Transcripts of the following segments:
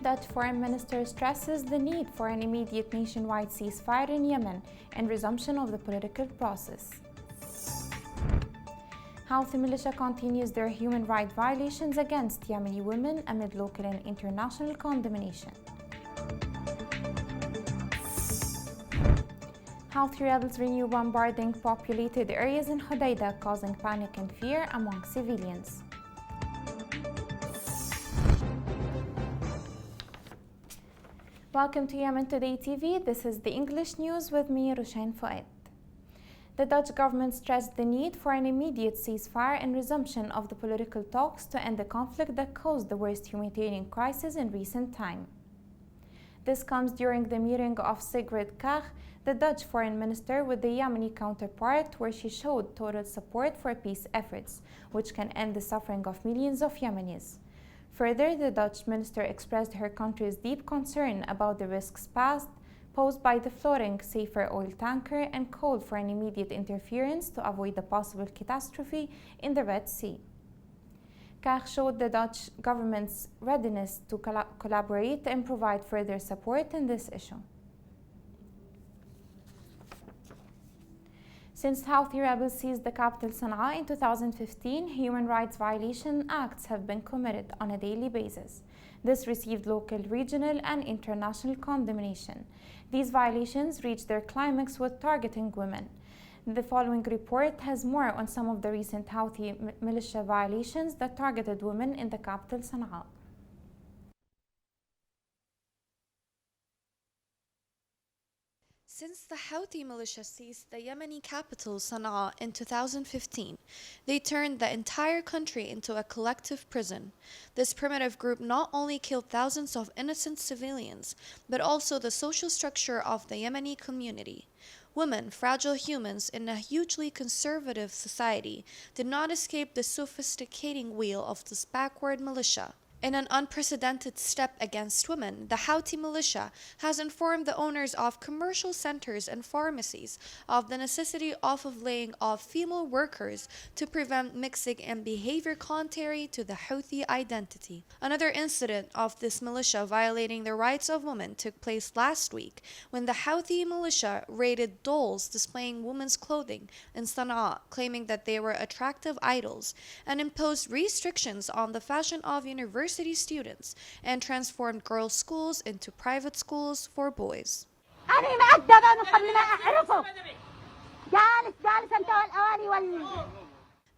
Dutch Foreign Minister stresses the need for an immediate nationwide ceasefire in Yemen and resumption of the political process. Houthi militia continues their human rights violations against Yemeni women amid local and international condemnation. Houthi rebels renew bombarding populated areas in Hodeidah, causing panic and fear among civilians. Welcome to Yemen Today TV. This is the English news with me, Rushain Fouad. The Dutch government stressed the need for an immediate ceasefire and resumption of the political talks to end the conflict that caused the worst humanitarian crisis in recent time. This comes during the meeting of Sigrid Kaag, the Dutch foreign minister, with the Yemeni counterpart, where she showed total support for peace efforts, which can end the suffering of millions of Yemenis. Further, the Dutch minister expressed her country's deep concern about the risks posed by the floating safer oil tanker and called for an immediate interference to avoid a possible catastrophe in the Red Sea. Kaag showed the Dutch government's readiness to collaborate and provide further support in this issue. Since Houthi rebels seized the capital Sana'a in 2015, human rights violation acts have been committed on a daily basis. This received local, regional, and international condemnation. These violations reached their climax with targeting women. The following report has more on some of the recent Houthi militia violations that targeted women in the capital Sana'a. Since the Houthi militia seized the Yemeni capital Sana'a in 2015, they turned the entire country into a collective prison. This primitive group not only killed thousands of innocent civilians, but also the social structure of the Yemeni community. Women, fragile humans in a hugely conservative society, did not escape the sophisticating wheel of this backward militia. In an unprecedented step against women, the Houthi militia has informed the owners of commercial centers and pharmacies of the necessity of laying off female workers to prevent mixing and behavior contrary to the Houthi identity. Another incident of this militia violating the rights of women took place last week when the Houthi militia raided dolls displaying women's clothing in Sana'a, claiming that they were attractive idols, and imposed restrictions on the fashion of university students and transformed girls' schools into private schools for boys.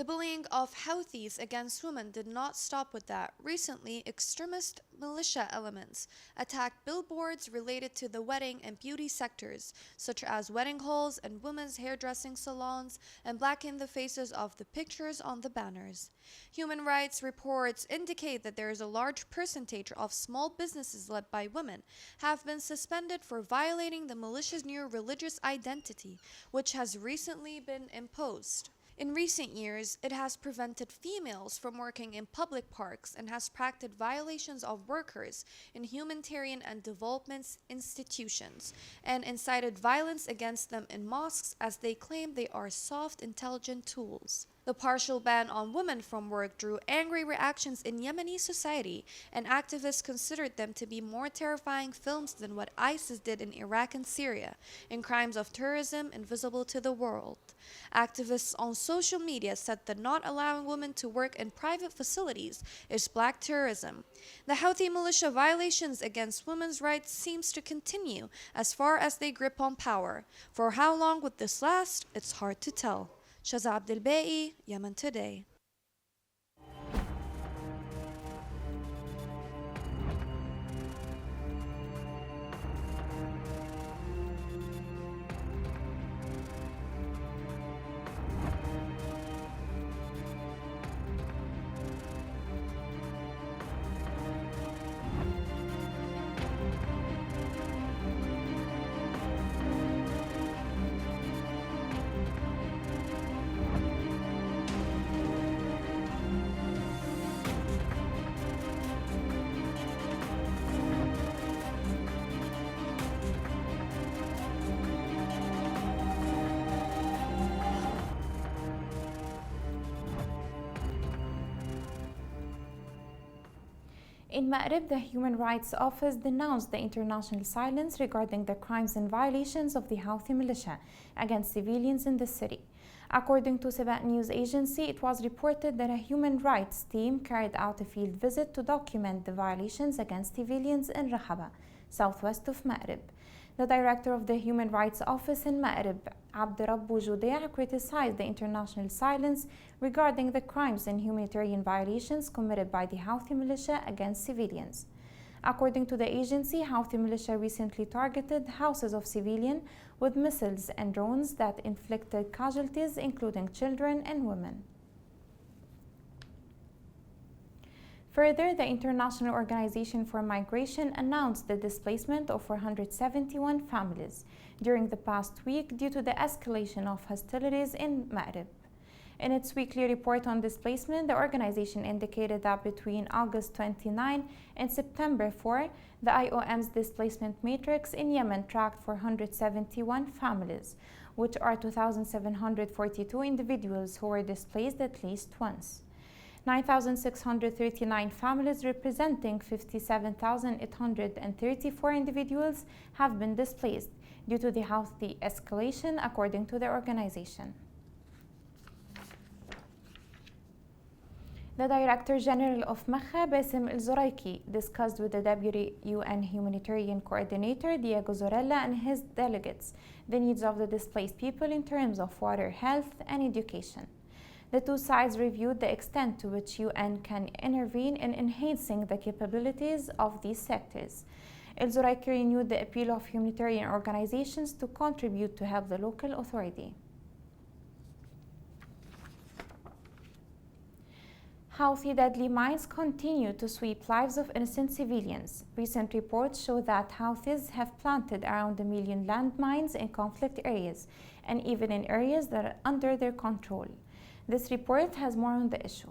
The bullying of Houthis against women did not stop with that. Recently, extremist militia elements attacked billboards related to the wedding and beauty sectors, such as wedding halls and women's hairdressing salons, and blackened the faces of the pictures on the banners. Human rights reports indicate that there is a large percentage of small businesses led by women have been suspended for violating the militia's new religious identity, which has recently been imposed. In recent years, it has prevented females from working in public parks and has practiced violations of workers in humanitarian and development institutions and incited violence against them in mosques as they claim they are soft, intelligent tools. The partial ban on women from work drew angry reactions in Yemeni society, and activists considered them to be more terrifying films than what ISIS did in Iraq and Syria, in crimes of terrorism invisible to the world. Activists on social media said that not allowing women to work in private facilities is black terrorism. The Houthi militia violations against women's rights seems to continue as far as they grip on power. For how long would this last? It's hard to tell. Shaza Abdelbaei, Yemen Today. In Ma'rib, the Human Rights Office denounced the international silence regarding the crimes and violations of the Houthi militia against civilians in the city. According to Sabat news agency, it was reported that a human rights team carried out a field visit to document the violations against civilians in Rahaba, southwest of Ma'rib. The director of the Human Rights Office in Ma'rib, Abdurrabbu Judea, criticized the international silence regarding the crimes and humanitarian violations committed by the Houthi militia against civilians. According to the agency, Houthi militia recently targeted houses of civilians with missiles and drones that inflicted casualties, including children and women. Further, the International Organization for Migration announced the displacement of 471 families during the past week due to the escalation of hostilities in Ma'rib. In its weekly report on displacement, the organization indicated that between August 29 and September 4, the IOM's displacement matrix in Yemen tracked 471 families, which are 2,742 individuals who were displaced at least once. 9,639 families representing 57,834 individuals have been displaced due to the Houthi escalation, according to the organization. The Director General of Makha, Bassem El-Zoraiki, discussed with the Deputy UN Humanitarian Coordinator, Diego Zorella, and his delegates the needs of the displaced people in terms of water, health, and education. The two sides reviewed the extent to which UN can intervene in enhancing the capabilities of these sectors. El-Zoraiki renewed the appeal of humanitarian organizations to contribute to help the local authority. Houthi deadly mines continue to sweep lives of innocent civilians. Recent reports show that Houthis have planted around 1 million landmines in conflict areas and even in areas that are under their control. This report has more on the issue.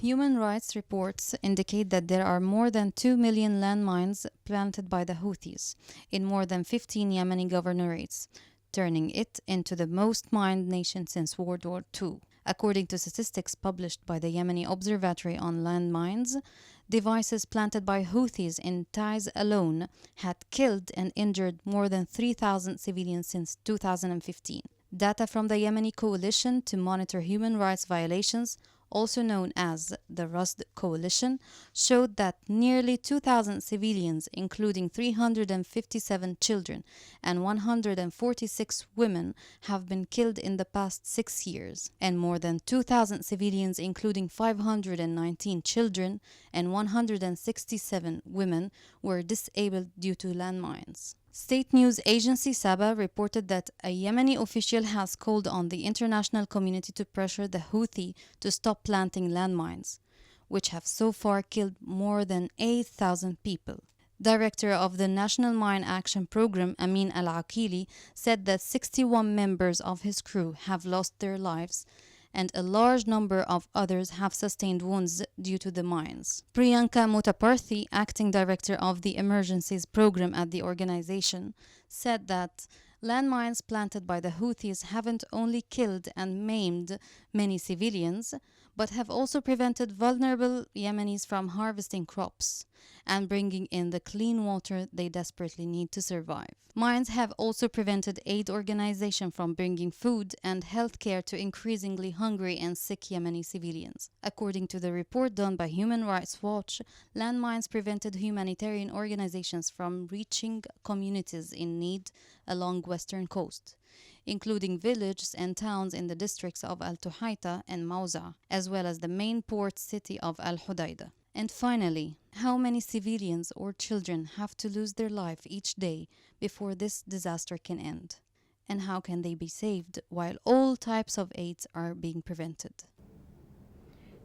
Human rights reports indicate that there are more than 2 million landmines planted by the Houthis in more than 15 Yemeni governorates, turning it into the most mined nation since World War II. According to statistics published by the Yemeni Observatory on Landmines, devices planted by Houthis in Taiz alone had killed and injured more than 3,000 civilians since 2015. Data from the Yemeni Coalition to Monitor Human Rights Violations, also known as the Rusd Coalition, showed that nearly 2,000 civilians, including 357 children and 146 women, have been killed in the past 6 years, and more than 2,000 civilians, including 519 children and 167 women, were disabled due to landmines. State news agency Saba reported that a Yemeni official has called on the international community to pressure the Houthi to stop planting landmines, which have so far killed more than 8,000 people. Director of the National Mine Action Program, Amin Al-Aqili, said that 61 members of his crew have lost their lives and a large number of others have sustained wounds due to the mines. Priyanka Mutaparthi, acting director of the Emergencies Program at the organization, said that landmines planted by the Houthis haven't only killed and maimed many civilians, but have also prevented vulnerable Yemenis from harvesting crops and bringing in the clean water they desperately need to survive. Mines have also prevented aid organizations from bringing food and health care to increasingly hungry and sick Yemeni civilians. According to the report done by Human Rights Watch, landmines prevented humanitarian organizations from reaching communities in need along western coast, including villages and towns in the districts of Al-Tuhaita and Mawza, as well as the main port city of Al-Hudaydah. And finally, how many civilians or children have to lose their life each day before this disaster can end? And how can they be saved while all types of aids are being prevented?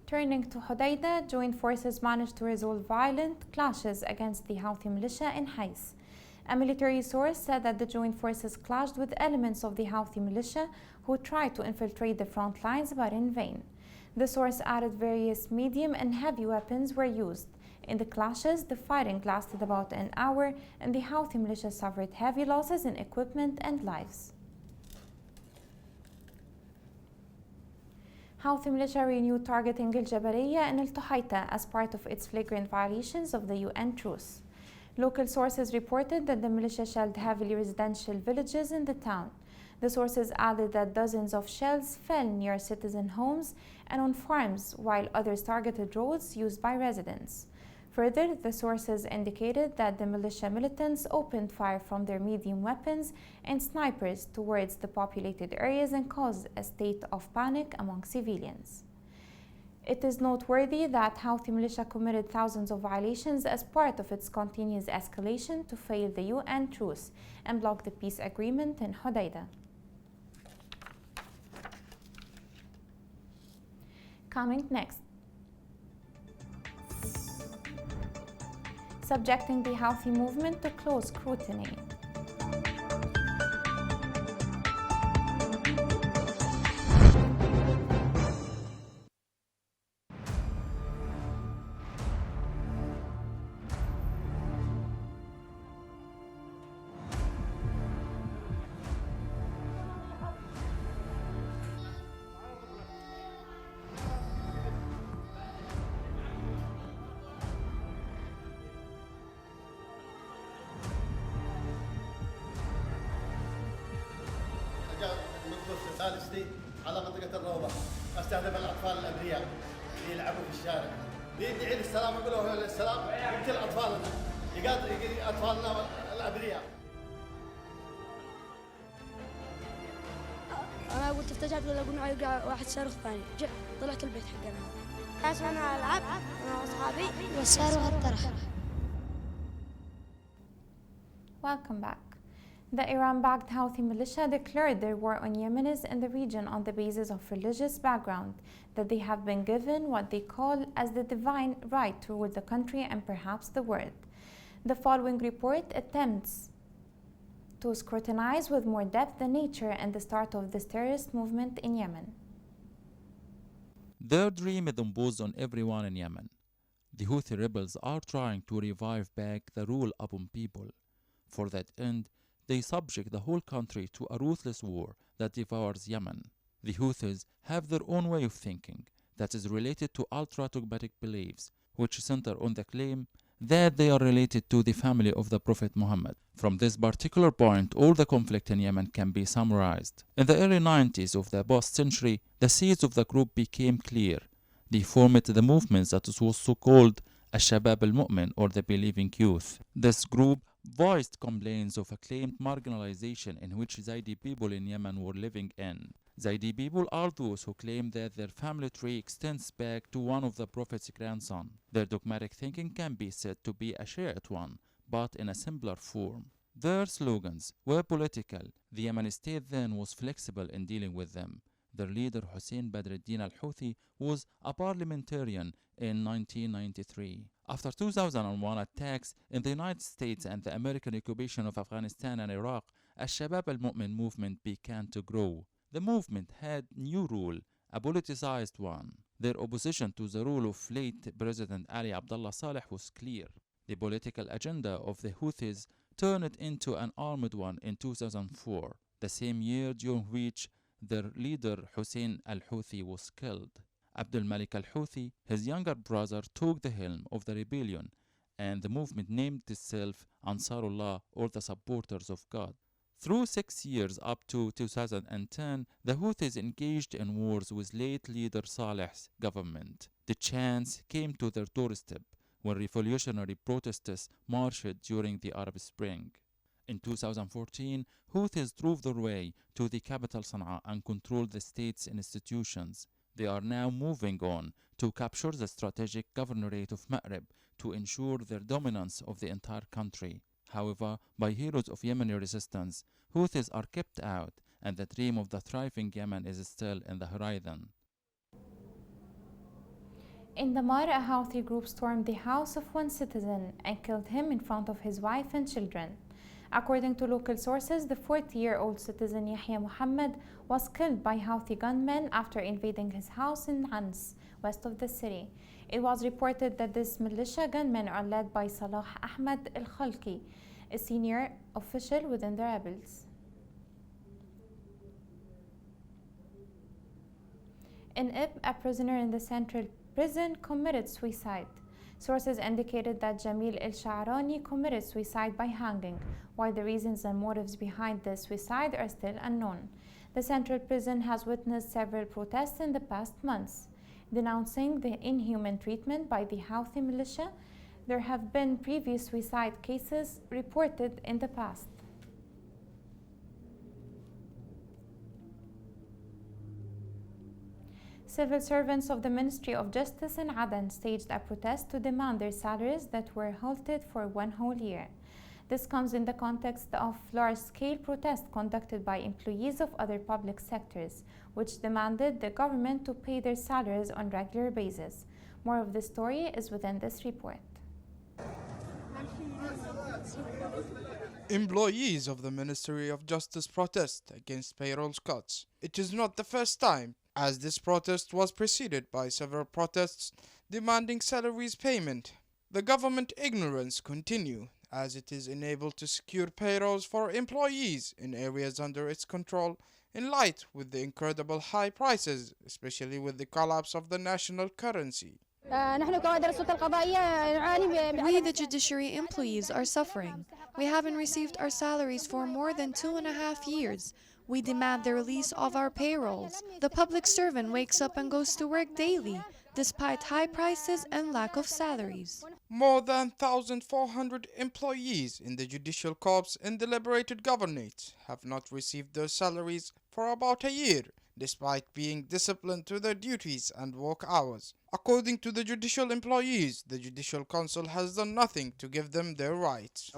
Turning to Hudaydah, joint forces managed to resolve violent clashes against the Houthi militia in Hais. A military source said that the joint forces clashed with elements of the Houthi militia who tried to infiltrate the front lines, but in vain. The source added various medium and heavy weapons were used. In the clashes, the fighting lasted about an hour and the Houthi militia suffered heavy losses in equipment and lives. Houthi militia renewed targeting al-Jabaliyya and al-Tuhaita as part of its flagrant violations of the UN truce. Local sources reported that the militia shelled heavily residential villages in the town. The sources added that dozens of shells fell near citizen homes and on farms, while others targeted roads used by residents. Further, the sources indicated that the militia militants opened fire from their medium weapons and snipers towards the populated areas and caused a state of panic among civilians. It is noteworthy that Houthi militia committed thousands of violations as part of its continuous escalation to fail the UN truce and block the peace agreement in Hodeidah. Coming next. Subjecting the Houthi movement to close scrutiny. ثالثتي على منطقة الروضة استهدف الأطفال الأبرياء اللي يلعبوا في الشارع يدعي للسلام يقول له السلام يقتل أطفالنا يقتل أطفالنا الأبرياء. أنا قلت افتجعت ولا قلنا يقع واحد صاروخ ثاني طلعت البيت حقنا عشان ألعب أنا وأصحابي والصاروخ الطرح. Welcome back. The Iran-backed Houthi militia declared their war on Yemenis in the region on the basis of religious background, that they have been given what they call as the divine right to rule the country and perhaps the world. The following report attempts to scrutinize with more depth the nature and the start of this terrorist movement in Yemen. Their dream is imposed on everyone in Yemen. The Houthi rebels are trying to revive back the rule upon people. For that end, they subject the whole country to a ruthless war that devours Yemen. The Houthis have their own way of thinking that is related to ultra-dogmatic beliefs, which center on the claim that they are related to the family of the Prophet Muhammad. From this particular point, all the conflict in Yemen can be summarized. In the early 90s of the past century, the seeds of the group became clear. They formed the movements that was so-called Al-Shabab al-Mu'min, or the believing youth. This group voiced complaints of a claimed marginalization in which Zaidi people in Yemen were living in. Zaidi people are those who claim that their family tree extends back to one of the Prophet's grandson. Their dogmatic thinking can be said to be a Shiite one, but in a simpler form. Their slogans were political. The Yemeni state then was flexible in dealing with them. Their leader Hussein Badruddin al-Houthi was a parliamentarian in 1993. After 2001 attacks in the United States and the American occupation of Afghanistan and Iraq, Al-Shabab al-Mu'min movement began to grow. The movement had new rule, a politicized one. Their opposition to the rule of late President Ali Abdullah Saleh was clear. The political agenda of the Houthis turned into an armed one in 2004, the same year during which their leader Hussein al-Houthi was killed. Abdul Malik al-Houthi, his younger brother, took the helm of the rebellion, and the movement named itself Ansarullah, or the supporters of God. Through 6 years up to 2010, the Houthis engaged in wars with late leader Saleh's government. The chance came to their doorstep when revolutionary protesters marched during the Arab Spring. In 2014, Houthis drove their way to the capital Sana'a and controlled the state's institutions. They are now moving on to capture the strategic governorate of Ma'rib to ensure their dominance of the entire country. However, by heroes of Yemeni resistance, Houthis are kept out, and the dream of the thriving Yemen is still in the horizon. In Damar, a Houthi group stormed the house of one citizen and killed him in front of his wife and children. According to local sources, the 40-year-old citizen Yahya Muhammad was killed by Houthi gunmen after invading his house in Hans, west of the city. It was reported that these militia gunmen are led by Salah Ahmed al-Khalki, a senior official within the rebels. In Ib, a prisoner in the central prison committed suicide. Sources indicated that Jamil El-Sha'rani committed suicide by hanging, while the reasons and motives behind the suicide are still unknown. The central prison has witnessed several protests in the past months, denouncing the inhuman treatment by the Houthi militia. There have been previous suicide cases reported in the past. Civil servants of the Ministry of Justice in Aden staged a protest to demand their salaries that were halted for one whole year. This comes in the context of large-scale protests conducted by employees of other public sectors, which demanded the government to pay their salaries on a regular basis. More of the story is within this report. Employees of the Ministry of Justice protest against payroll cuts. It is not the first time, as this protest was preceded by several protests demanding salaries payment. The government ignorance continue, as it is unable to secure payrolls for employees in areas under its control in light with the incredible high prices, especially with the collapse of the national currency. We, the judiciary employees, are suffering. We haven't received our salaries for more than 2.5 years. We demand the release of our payrolls. The public servant wakes up and goes to work daily, despite high prices and lack of salaries. More than 1,400 employees in the judicial corps in the liberated governorate have not received their salaries for about a year, despite being disciplined to their duties and work hours. According to the judicial employees, the Judicial Council has done nothing to give them their rights.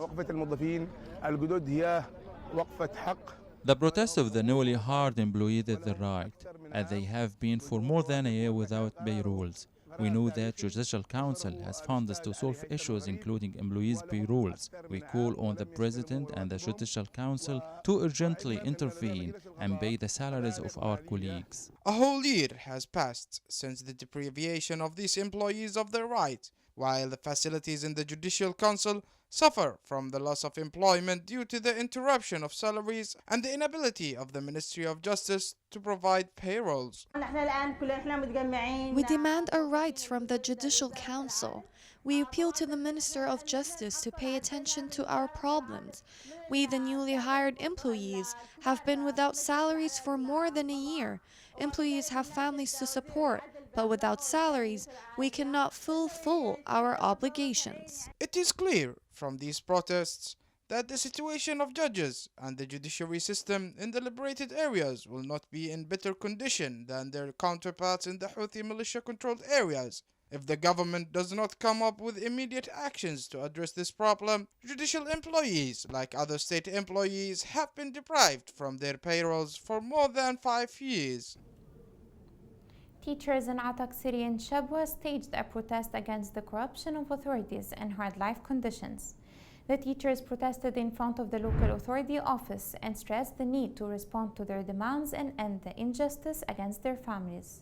The protest of the newly hired employees is the right, as they have been for more than a year without payrolls. We know that Judicial Council has funds to solve issues including employees' payrolls. We call on the President and the Judicial Council to urgently intervene and pay the salaries of our colleagues. A whole year has passed since the deprivation of these employees of their rights, while the facilities in the Judicial Council suffer from the loss of employment due to the interruption of salaries and the inability of the Ministry of Justice to provide payrolls. We demand our rights from the Judicial Council. We appeal to the Minister of Justice to pay attention to our problems. We, the newly hired employees, have been without salaries for more than a year. Employees have families to support, but without salaries, we cannot fulfill our obligations. It is clear from these protests that the situation of judges and the judiciary system in the liberated areas will not be in better condition than their counterparts in the Houthi militia-controlled areas. If the government does not come up with immediate actions to address this problem, judicial employees, like other state employees, have been deprived from their payrolls for more than 5 years. Teachers in Atak City in Shabwa staged a protest against the corruption of authorities and hard life conditions. The teachers protested in front of the local authority office and stressed the need to respond to their demands and end the injustice against their families.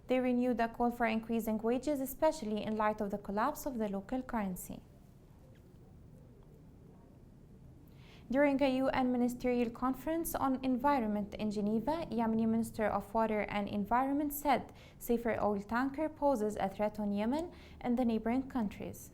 They renewed a call for increasing wages, especially in light of the collapse of the local currency. During a UN ministerial conference on environment in Geneva, Yemeni Minister of Water and Environment said safer oil tanker poses a threat on Yemen and the neighboring countries.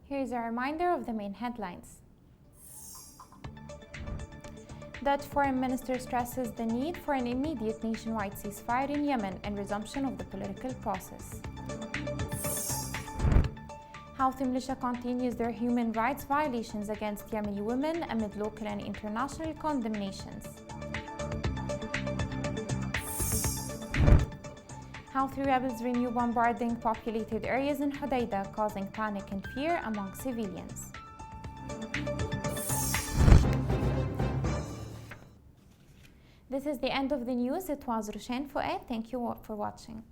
Here's a reminder of the main headlines. Dutch Foreign Minister stresses the need for an immediate nationwide ceasefire in Yemen and resumption of the political process. Houthi militia continues their human rights violations against Yemeni women amid local and international condemnations. Houthi rebels renew bombarding populated areas in Hodeidah, causing panic and fear among civilians. This is the end of the news. It was Rushain Fouad. Thank you for watching.